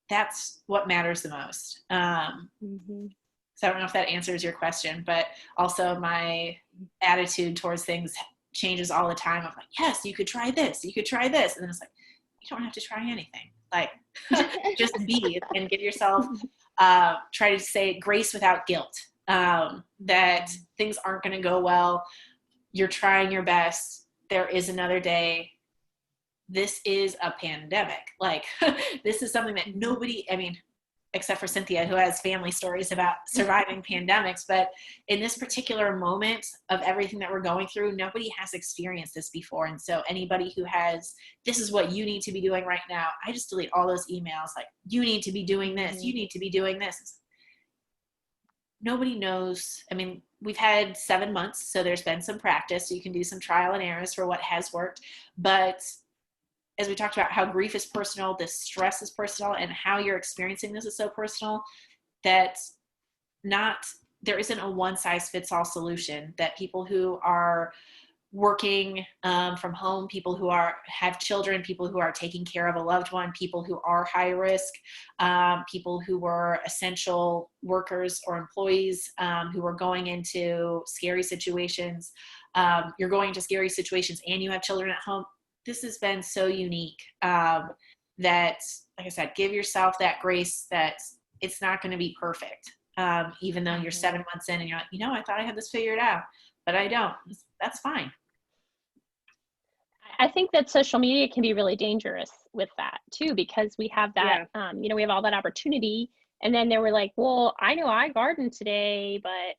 that's what matters the most. So I don't know if that answers your question, but also my attitude towards things changes all the time. I'm like, yes, you could try this. You could try this. And then it's like, you don't have to try anything. Like, just be and give yourself, try to say grace without guilt, that things aren't going to go well. You're trying your best. There is another day. This is a pandemic. Like, this is something that except for Cynthia, who has family stories about surviving pandemics. But in this particular moment of everything that we're going through, nobody has experienced this before. And so anybody who has, this is what you need to be doing right now, I just delete all those emails like, you need to be doing this, you need to be doing this. Nobody knows. I mean, we've had 7 months, so there's been some practice. So you can do some trial and errors for what has worked. But as we talked about how grief is personal, this stress is personal, and how you're experiencing this is so personal that there isn't a one size fits all solution. That people who are working from home, people who have children, people who are taking care of a loved one, people who are high risk, people who were essential workers or employees who are going into scary situations. You're going into scary situations and you have children at home. This has been so unique that, like I said, give yourself that grace that it's not going to be perfect. Even though you're 7 months in and you're like, I thought I had this figured out, but I don't. That's fine. I think that social media can be really dangerous with that too, because we have that, we have all that opportunity. And then they were like, well, I know I gardened today, but,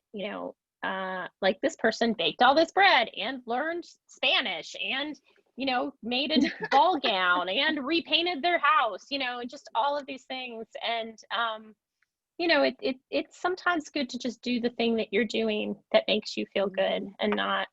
like this person baked all this bread and learned Spanish and made a ball gown and repainted their house, and just all of these things. And, it's sometimes good to just do the thing that you're doing that makes you feel good and not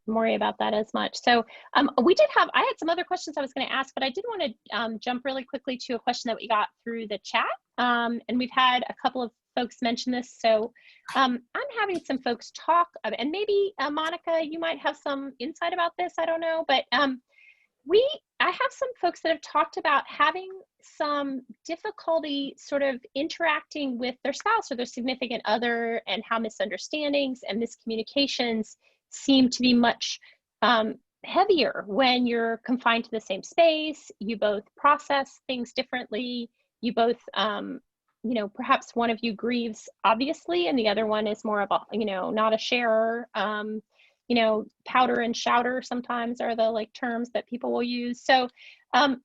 worry about that as much. So I had some other questions I was going to ask, but I did want to jump really quickly to a question that we got through the chat. And we've had a couple of folks mention this. So I'm having some folks talk, and maybe Monica, you might have some insight about this. I don't know, but I have some folks that have talked about having some difficulty sort of interacting with their spouse or their significant other, and how misunderstandings and miscommunications seem to be much heavier when you're confined to the same space. You both process things differently. You both, perhaps one of you grieves obviously, and the other one is more of a, not a sharer. Powder and shouter sometimes are the terms that people will use. So I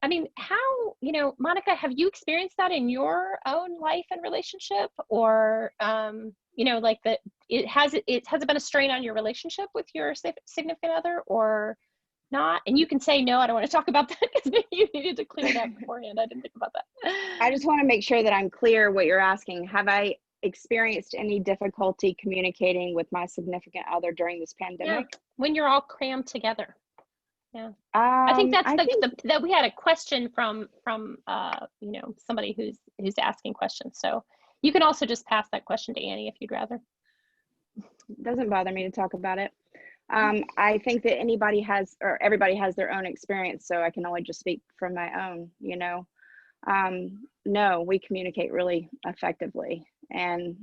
mean, how, Monica, have you experienced that in your own life and relationship, or has it been a strain on your relationship with your significant other or not? And you can say, no, I don't want to talk about that, because maybe you needed to clear that beforehand. I didn't think about that. I just want to make sure that I'm clear what you're asking. Have I experienced any difficulty communicating with my significant other during this pandemic? Yeah, when you're all crammed together. Yeah. I think that's that we had a question from somebody who's asking questions. So you can also just pass that question to Annie if you'd rather. It doesn't bother me to talk about it. I think that everybody has their own experience, so I can only just speak from my own, No, we communicate really effectively, and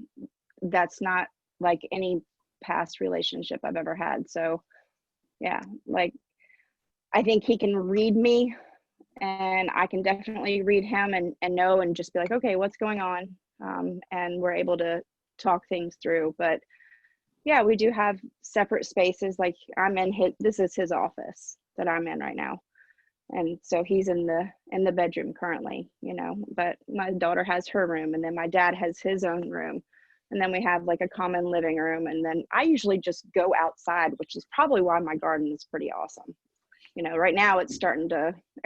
that's not like any past relationship I've ever had. So yeah, I think he can read me, and I can definitely read him and know, and just be like, okay, what's going on? And we're able to talk things through. But yeah, we do have separate spaces. Like this is his office that I'm in right now. And so he's in the bedroom currently, but my daughter has her room, and then my dad has his own room. And then we have a common living room. And then I usually just go outside, which is probably why my garden is pretty awesome. Right now it's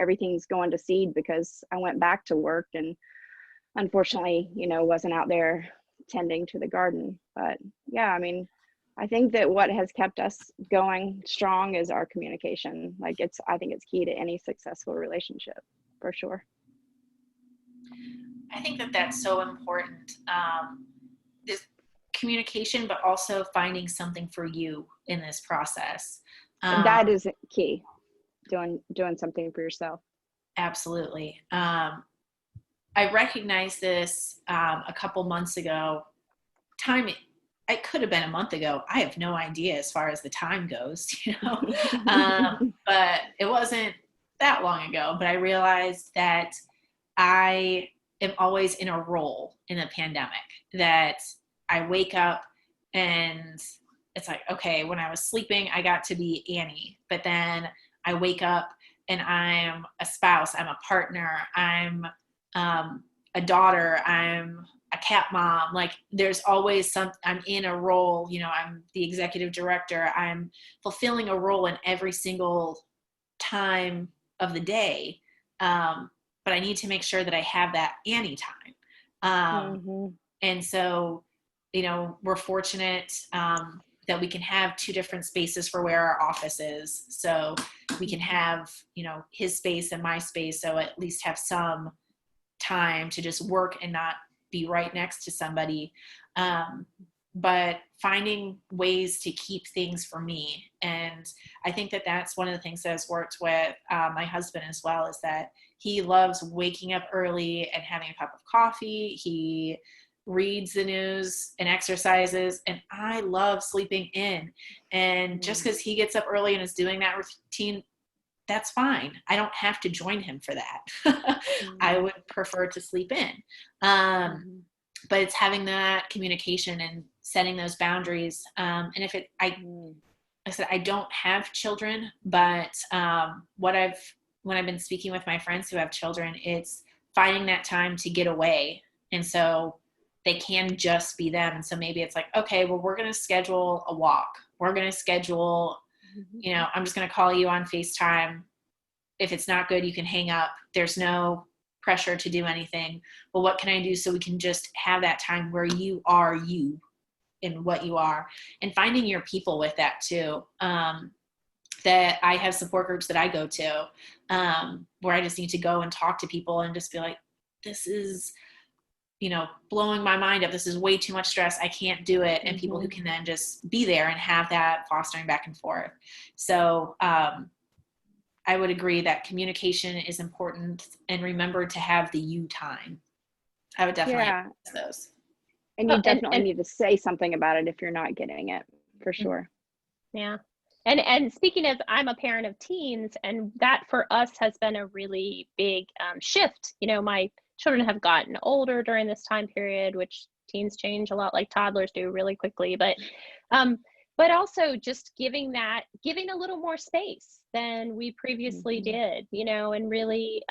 everything's going to seed because I went back to work and unfortunately, wasn't out there tending to the garden. But yeah, I mean, I think that what has kept us going strong is our communication. I think it's key to any successful relationship, for sure. I think that that's so important. This communication, but also finding something for you in this process. That is key. Doing something for yourself. Absolutely. I recognized this a couple months ago. It could have been a month ago. I have no idea as far as the time goes, but it wasn't that long ago. But I realized that I am always in a role in a pandemic, that I wake up and it's like, okay, when I was sleeping, I got to be Annie, but then I wake up and I'm a spouse, I'm a partner, I'm a daughter, I'm a cat mom. Like there's always I'm in a role, you know, I'm the executive director. I'm fulfilling a role in every single time of the day. But I need to make sure that I have that Annie time. And so, you know, we're fortunate that we can have two different spaces for where our office is. So we can have, you know, his space and my space. So at least have some time to just work and not be right next to somebody. But finding ways to keep things for me. And I think that that's one of the things that has worked with my husband as well, is that he loves waking up early and having a cup of coffee. He reads the news and exercises, and I love sleeping in. And just because he gets up early and is doing that routine, that's fine. I don't have to join him for that. I would prefer to sleep in. But it's having that communication and setting those boundaries. And if I said, I don't have children, but when I've been speaking with my friends who have children, it's finding that time to get away. And so they can just be them. And so maybe it's like, okay, well, we're going to schedule a walk. We're going to schedule, you know, I'm just going to call you on FaceTime. If it's not good, you can hang up. There's no pressure to do anything. But what can I do so we can just have that time where you are you in what you are, and finding your people with that too. That I have support groups that I go to where I just need to go and talk to people and just be like, this is, you know, blowing my mind up. This is way too much stress. I can't do it. And people who can then just be there and have that fostering back and forth. So I would agree that communication is important, and remember to have the you time. I would definitely have those. And you definitely need to say something about it if you're not getting it, for sure. Yeah. And speaking as I'm a parent of teens, and that for us has been a really big shift. You know, my children have gotten older during this time period, which teens change a lot like toddlers do really quickly. But also just giving a little more space than we previously did, you know, and really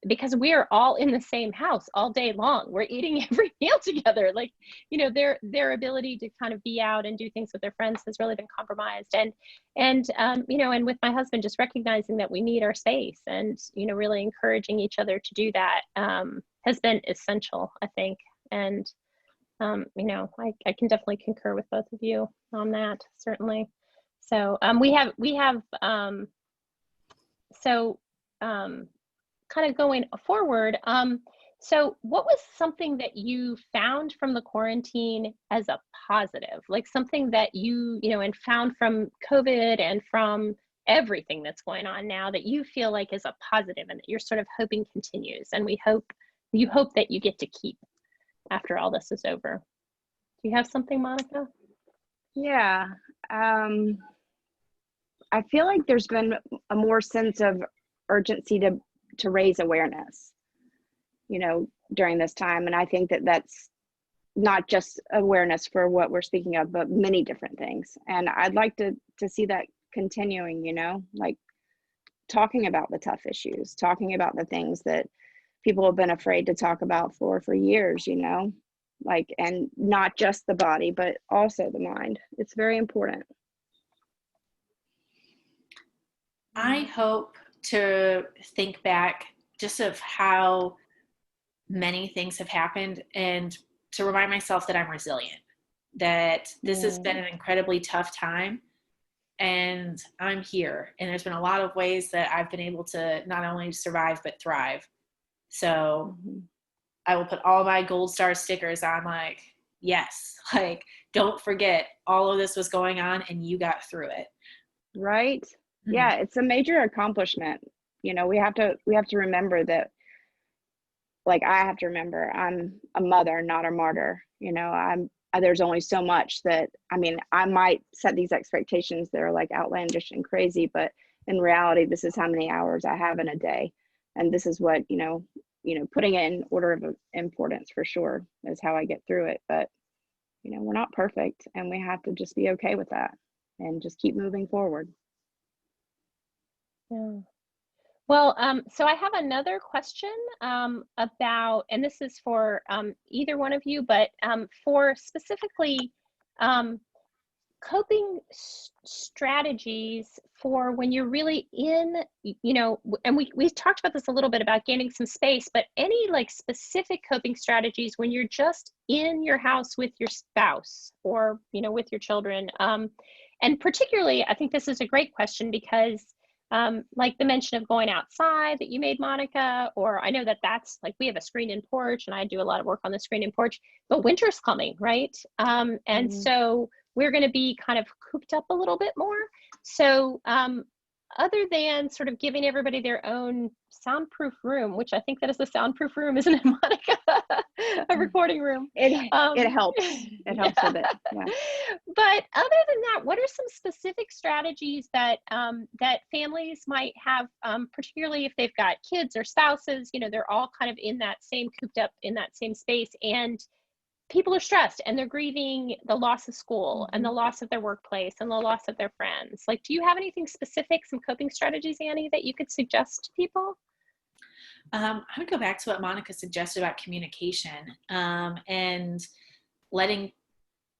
because we are all in the same house all day long. We're eating every meal together. Like, you know, their ability to kind of be out and do things with their friends has really been compromised. And you know, and with my husband, just recognizing that we need our space and, you know, really encouraging each other to do that has been essential, I think. And, you know, I can definitely concur with both of you on that, certainly. So kind of going forward, so what was something that you found from the quarantine as a positive, like something that you know, and found from COVID and from everything that's going on now that you feel like is a positive and that you're sort of hoping continues, and you hope that you get to keep after all this is over? Do you have something, Monica? Yeah. I feel like there's been a more sense of urgency to raise awareness, you know, during this time. And I think that that's not just awareness for what we're speaking of, but many different things. And I'd like to see that continuing, you know, like talking about the tough issues, talking about the things that people have been afraid to talk about for years, you know, like, and not just the body, but also the mind. It's very important. I hope to think back just of how many things have happened, and to remind myself that I'm resilient, that this has been an incredibly tough time, and I'm here. And there's been a lot of ways that I've been able to not only survive, but thrive. So I will put all my gold star stickers on, like, yes, like, don't forget all of this was going on and you got through it. Right. Yeah, it's a major accomplishment. You know, we have to remember that, like, I have to remember I'm a mother, not a martyr. You know, there's only so much that, I mean, I might set these expectations that are like outlandish and crazy, but in reality, this is how many hours I have in a day. And this is what, you know, putting it in order of importance for sure is how I get through it. But, you know, we're not perfect, and we have to just be okay with that and just keep moving forward. Yeah. Well, so I have another question about, and this is for either one of you, but for specifically um, coping strategies for when you're really in, and we talked about this a little bit about gaining some space, but any like specific coping strategies when you're just in your house with your spouse or, with your children. And particularly, I think this is a great question because like the mention of going outside that you made, Monica, or I know that that's like, we have a screen-in porch and I do a lot of work on the screen-in porch, but winter's coming, right? And so we're going to be kind of cooped up a little bit more. So other than sort of giving everybody their own soundproof room, which I think that is a soundproof room, isn't it, Monica? A recording room. It helps. It helps a bit. Yeah. But other than that, what are some specific strategies that that families might have, particularly if they've got kids or spouses? They're all kind of in that same cooped up in that same space, and people are stressed and they're grieving the loss of school and the loss of their workplace and the loss of their friends. Like, do you have anything specific, some coping strategies, Annie, that you could suggest to people? I would go back to what Monica suggested about communication and letting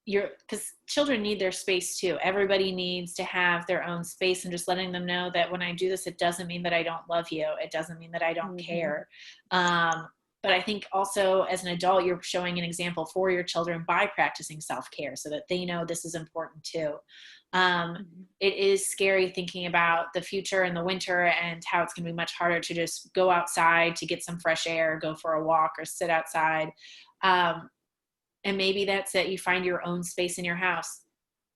because children need their space too. Everybody needs to have their own space, and just letting them know that when I do this, it doesn't mean that I don't love you. It doesn't mean that I don't care. But I think also as an adult, you're showing an example for your children by practicing self-care so that they know this is important too. It is scary thinking about the future in the winter and how it's going to be much harder to just go outside to get some fresh air, go for a walk or sit outside. And maybe that's it. You find your own space in your house.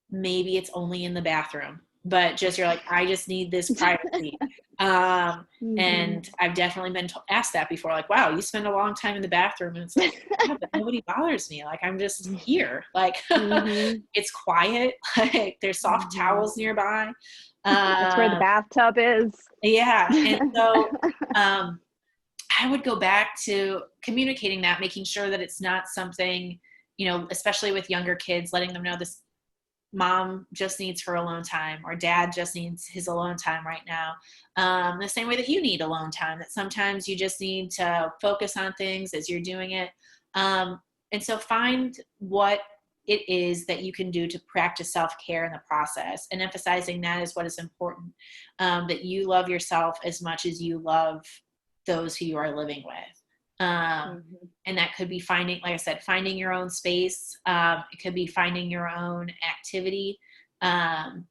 Maybe it's only in the bathroom, but just you're like, I just need this privacy. And I've definitely been asked that before, like, wow, you spend a long time in the bathroom. And it's like, yeah, but nobody bothers me. Like, I'm just here. Like, it's quiet. Like, there's soft towels nearby. That's where the bathtub is. Yeah. And so I would go back to communicating that, making sure that it's not something, especially with younger kids, letting them know this mom just needs her alone time, or dad just needs his alone time right now. The same way that you need alone time, that sometimes you just need to focus on things as you're doing it. And so find what it is that you can do to practice self-care in the process, and emphasizing that is what is important, that you love yourself as much as you love those who you are living with. And that could be finding, like I said, finding your own space. It could be finding your own activity, and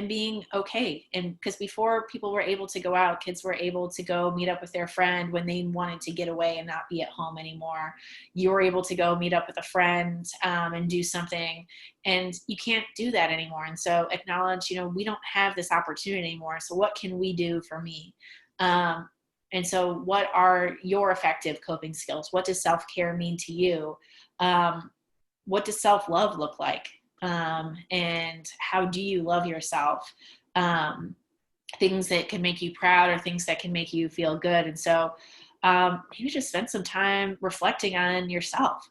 being okay. And because before people were able to go out, kids were able to go meet up with their friend when they wanted to get away and not be at home anymore. You were able to go meet up with a friend and do something, and you can't do that anymore. And so acknowledge, we don't have this opportunity anymore. So what can we do for me? And so what are your effective coping skills? What does self-care mean to you? What does self-love look like? And how do you love yourself? Things that can make you proud, or things that can make you feel good. And so maybe just spend some time reflecting on yourself.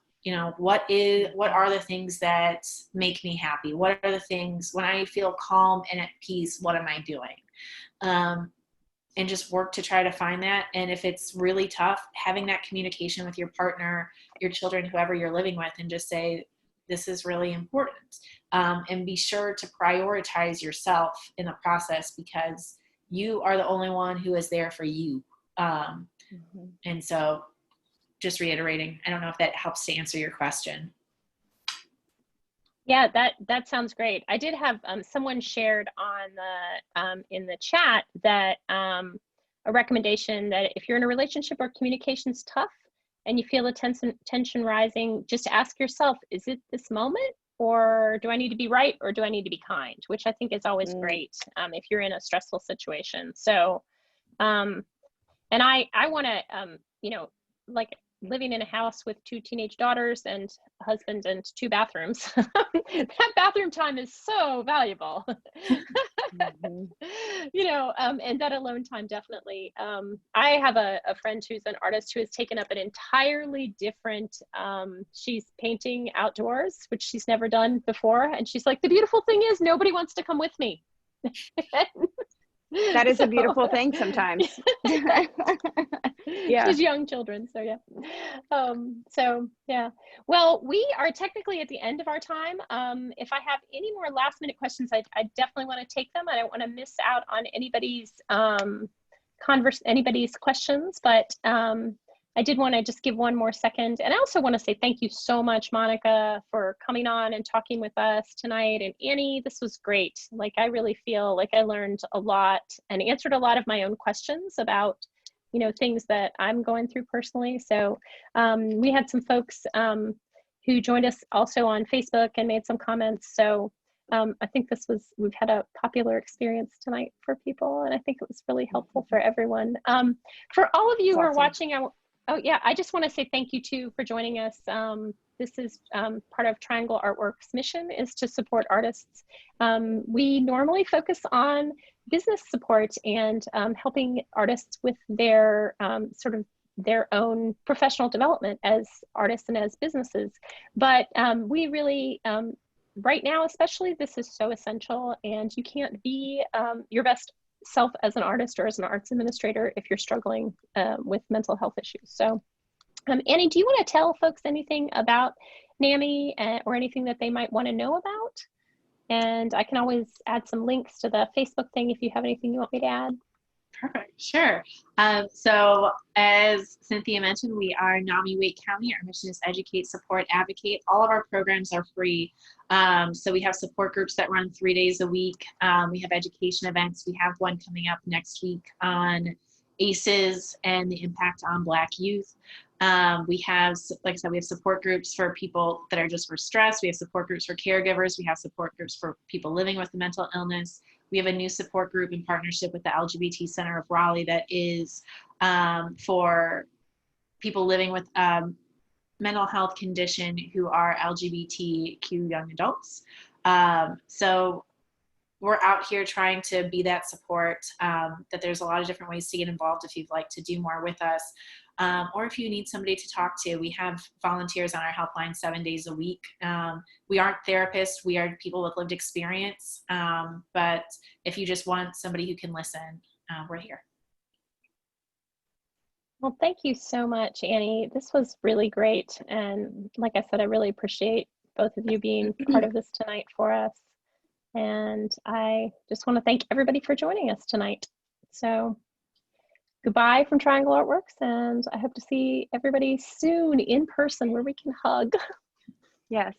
What are the things that make me happy? What are the things when I feel calm and at peace, what am I doing? And just work to try to find that. And if it's really tough, having that communication with your partner, your children, whoever you're living with, and just say, this is really important. And be sure to prioritize yourself in the process, because you are the only one who is there for you. And so just reiterating, I don't know if that helps to answer your question. Yeah, that sounds great. I did have someone shared on the in the chat that a recommendation that if you're in a relationship where communication's tough and you feel the tension rising, just ask yourself, is it this moment, or do I need to be right, or do I need to be kind? Which I think is always great if you're in a stressful situation. So, and I want to, like, living in a house with 2 teenage daughters and a husband and 2 bathrooms, that bathroom time is so valuable. And that alone time, definitely. I have a friend who's an artist who has taken up an entirely different, she's painting outdoors, which she's never done before. And she's like, the beautiful thing is nobody wants to come with me. That is a beautiful thing sometimes. Yeah. She's young children, so yeah. So yeah. Well, we are technically at the end of our time. If I have any more last minute questions, I definitely want to take them. I don't want to miss out on anybody's anybody's questions, but I did want to just give one more second. And I also want to say thank you so much, Monica, for coming on and talking with us tonight. And Annie, this was great. Like, I really feel like I learned a lot and answered a lot of my own questions about, you know, things that I'm going through personally. So we had some folks who joined us also on Facebook and made some comments. So I think we've had a popular experience tonight for people, and I think it was really helpful for everyone. For all of you who are watching, oh yeah, I just want to say thank you too for joining us. This is part of Triangle Artworks' mission is to support artists. We normally focus on business support and helping artists with their sort of their own professional development as artists and as businesses. But we really, right now especially, this is so essential, and you can't be your best self as an artist or as an arts administrator if you're struggling with mental health issues. So Annie, do you want to tell folks anything about NAMI or anything that they might want to know about? And I can always add some links to the Facebook thing if you have anything you want me to add. Perfect. Sure. So as Cynthia mentioned, we are NAMI Wake County. Our mission is educate, support, advocate. All of our programs are free. So we have support groups that run 3 days a week. We have education events. We have one coming up next week on ACEs and the impact on Black youth. We have, like I said, we have support groups for people that are just for stress. We have support groups for caregivers. We have support groups for people living with a mental illness. We have a new support group in partnership with the LGBT Center of Raleigh that is for people living with mental health condition who are LGBTQ young adults. So we're out here trying to be that support, that there's a lot of different ways to get involved if you'd like to do more with us. Or if you need somebody to talk to, we have volunteers on our helpline 7 days a week. We aren't therapists, we are people with lived experience. But if you just want somebody who can listen, we're here. Well, thank you so much, Annie. This was really great. And like I said, I really appreciate both of you being part of this tonight for us. And I just want to thank everybody for joining us tonight. So goodbye from Triangle Artworks, and I hope to see everybody soon in person where we can hug. Yes.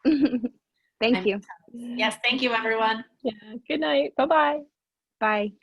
Thank you. Yes, thank you, everyone. Yeah, good night. Bye-bye. Bye.